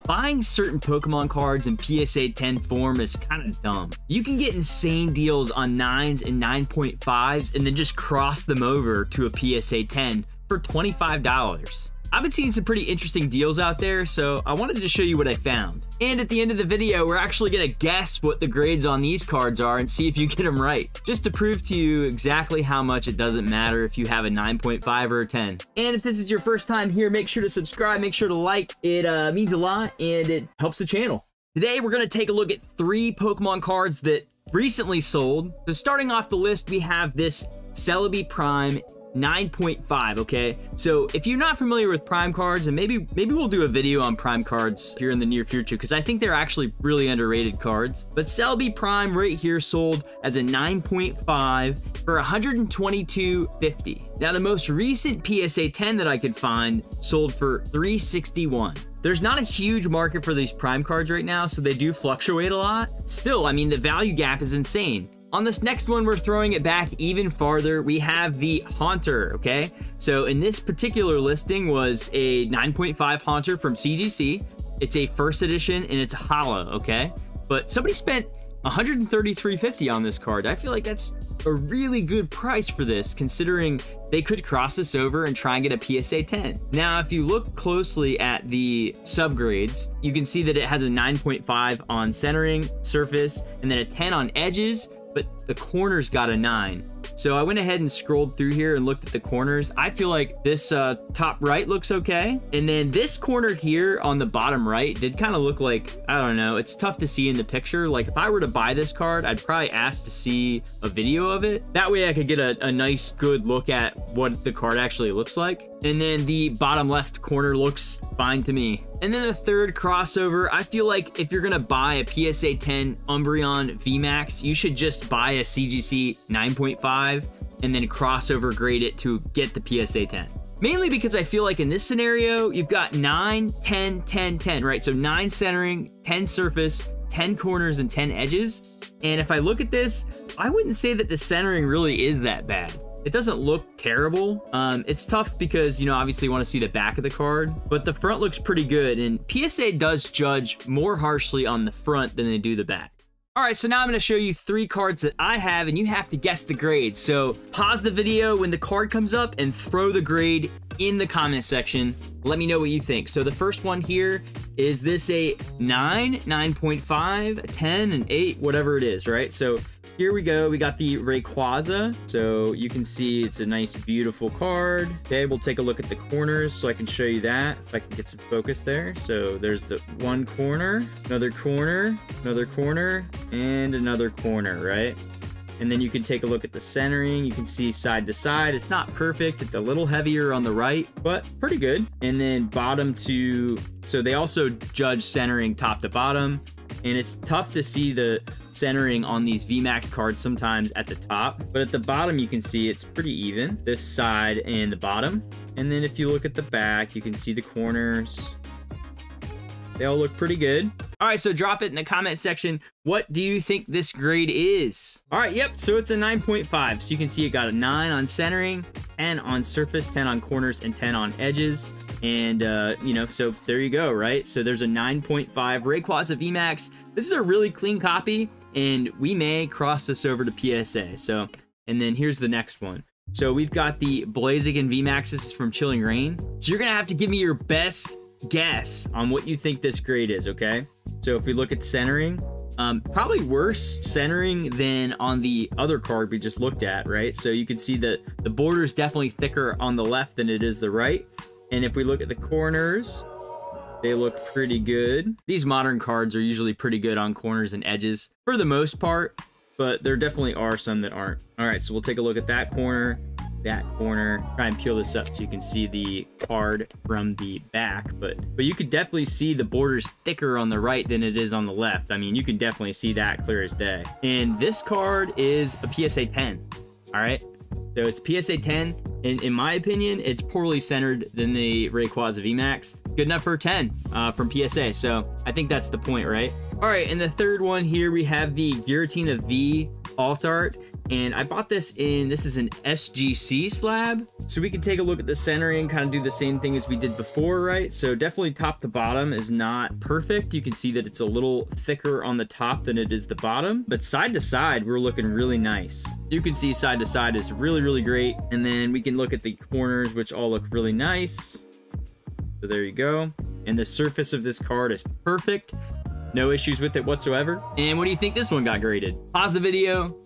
buying certain Pokemon cards in PSA 10 form is kind of dumb. You can get insane deals on 9s and 9.5s and then just cross them over to a PSA 10 for $25. I've been seeing some pretty interesting deals out there, so I wanted to show you what I found. And at the end of the video, we're actually gonna guess what the grades on these cards are and see if you get them right, just to prove to you exactly how much it doesn't matter if you have a 9.5 or a 10. And if this is your first time here, make sure to subscribe, make sure to like. It means a lot and it helps the channel. Today, we're gonna take a look at 3 Pokemon cards that recently sold. So starting off the list, we have this Celebi Prime 9.5, okay? So if you're not familiar with Prime cards, and maybe we'll do a video on Prime cards here in the near future, because I think they're actually really underrated cards. But Celebi Prime right here sold as a 9.5 for $122.50. Now the most recent PSA 10 that I could find sold for $361. There's not a huge market for these Prime cards right now, so they do fluctuate a lot. Still, I mean, the value gap is insane. On this next one, we're throwing it back even farther. We have the Haunter, okay? So in this particular listing was a 9.5 Haunter from CGC. It's a first edition and it's hollow, okay? But somebody spent $133.50 on this card. I feel like that's a really good price for this, considering they could cross this over and try and get a PSA 10. Now, if you look closely at the subgrades, you can see that it has a 9.5 on centering, surface, and then a 10 on edges, but the corners got a 9. So I went ahead and scrolled through here and looked at the corners. I feel like this top right looks okay. And then this corner here on the bottom right did kind of look like, I don't know, it's tough to see in the picture. Like if I were to buy this card, I'd probably ask to see a video of it. That way I could get a nice good look at what the card actually looks like. And then the bottom left corner looks fine to me. And then the third crossover, I feel like if you're gonna buy a PSA 10 Umbreon VMAX, you should just buy a CGC 9.5 and then crossover grade it to get the PSA 10. Mainly because I feel like in this scenario, you've got 9, 10, 10, 10, right? So 9 centering, 10 surface, 10 corners, and 10 edges. And if I look at this, I wouldn't say that the centering really is that bad. It doesn't look terrible. It's tough because, you know, obviously you want to see the back of the card, but the front looks pretty good. And PSA does judge more harshly on the front than they do the back. All right, so now I'm going to show you 3 cards that I have, and you have to guess the grade. So pause the video when the card comes up and throw the grade in the comment section. Let me know what you think. So the first one here, is this a 9, 9.5, 10, and 8, whatever it is, right? So here we go. We got the Rayquaza. So you can see it's a nice, beautiful card. Okay, we'll take a look at the corners so I can show you that, if I can get some focus there. So there's the one corner, another corner, another corner, and another corner, right? And then you can take a look at the centering. You can see side to side. It's not perfect. It's a little heavier on the right, but pretty good. And then bottom to, so they also judge centering top to bottom. And it's tough to see the centering on these VMAX cards sometimes at the top, but at the bottom you can see it's pretty even, this side and the bottom. And then if you look at the back, you can see the corners. They all look pretty good. All right, so drop it in the comment section. What do you think this grade is? All right, yep, so it's a 9.5. So you can see it got a 9 on centering, 10 on surface, 10 on corners, and 10 on edges. And, you know, so there you go, right? So there's a 9.5 Rayquaza VMAX. This is a really clean copy, and we may cross this over to PSA. So, and then here's the next one. So we've got the Blaziken VMAX. This is from Chilling Reign. So you're gonna have to give me your best guess on what you think this grade is, okay? So if we look at centering, probably worse centering than on the other card we just looked at, right? So you can see that the border is definitely thicker on the left than it is the right. And if we look at the corners, they look pretty good. These modern cards are usually pretty good on corners and edges for the most part, but there definitely are some that aren't. All right, so we'll take a look at that corner, try and peel this up so you can see the card from the back, but you could definitely see the border's thicker on the right than it is on the left. I mean, you can definitely see that clear as day. And this card is a PSA 10, all right? So it's PSA 10, and in my opinion, it's poorly centered than the Rayquaza VMAX. Good enough for a 10 from PSA, so I think that's the point, right? All right, and the third one here, we have the Giratina V alt art, and I bought this this is an SGC slab, so we can take a look at the centering, kind of do the same thing as we did before, right? So definitely top to bottom is not perfect. You can see that it's a little thicker on the top than it is the bottom, but side to side, we're looking really nice. You can see side to side is really, really great. And then we can look at the corners, which all look really nice. So there you go. And the surface of this card is perfect. No issues with it whatsoever. And what do you think this one got graded? Pause the video.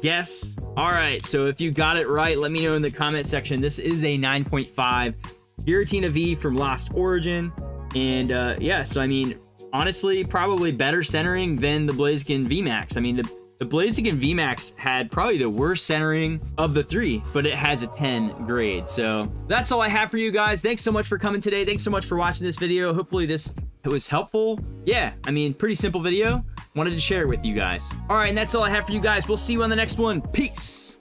Guess. All right, so if you got it right, let me know in the comment section. This is a 9.5 Giratina V from Lost Origin. And yeah, so I mean, honestly, probably better centering than the Blaziken VMAX. I mean, the Blaziken VMAX had probably the worst centering of the three, but it has a 10 grade. So that's all I have for you guys. Thanks so much for coming today. Thanks so much for watching this video. Hopefully this was helpful. Yeah, I mean, pretty simple video. Wanted to share it with you guys. All right, and that's all I have for you guys. We'll see you on the next one. Peace.